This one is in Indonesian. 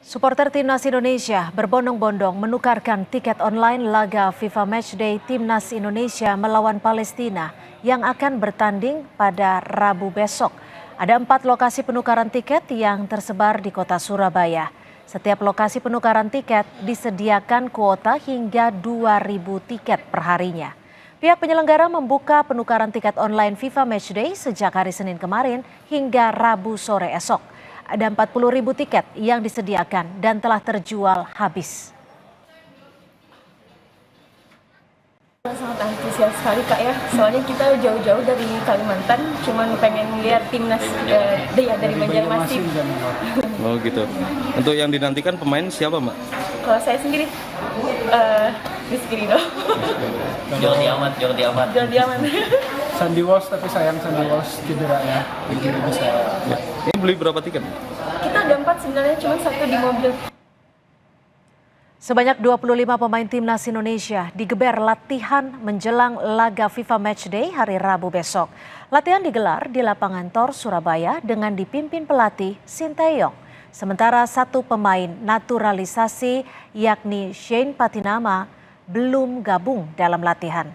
Supporter Timnas Indonesia berbondong-bondong menukarkan tiket online laga FIFA Matchday Timnas Indonesia melawan Palestina yang akan bertanding pada Rabu besok. Ada 4 lokasi penukaran tiket yang tersebar di kota Surabaya. Setiap lokasi penukaran tiket disediakan kuota hingga 2.000 tiket perharinya. Pihak penyelenggara membuka penukaran tiket online FIFA Matchday sejak hari Senin kemarin hingga Rabu sore esok. Ada 40.000 tiket yang disediakan dan telah terjual habis. Sangat antusias sekali Kak ya, soalnya kita jauh-jauh dari Kalimantan, cuman pengen lihat timnas dari Banjarmasin. Oh gitu. Untuk yang dinantikan pemain siapa Mbak? Kalau saya sendiri, Rizky Ridho. Jordi Amat. Jordi Amat. Sandy Walsh, tapi sayang Sandy Walsh cedera ya. Ya. Ini beli berapa tiket? Kita ada 4 sebenarnya, cuma 1 di mobil. Sebanyak 25 pemain Timnas Indonesia digeber latihan menjelang laga FIFA Matchday hari Rabu besok. Latihan digelar di lapangan Tor Surabaya dengan dipimpin pelatih Sinteyong. Sementara 1 pemain naturalisasi yakni Shane Patinama belum gabung dalam latihan.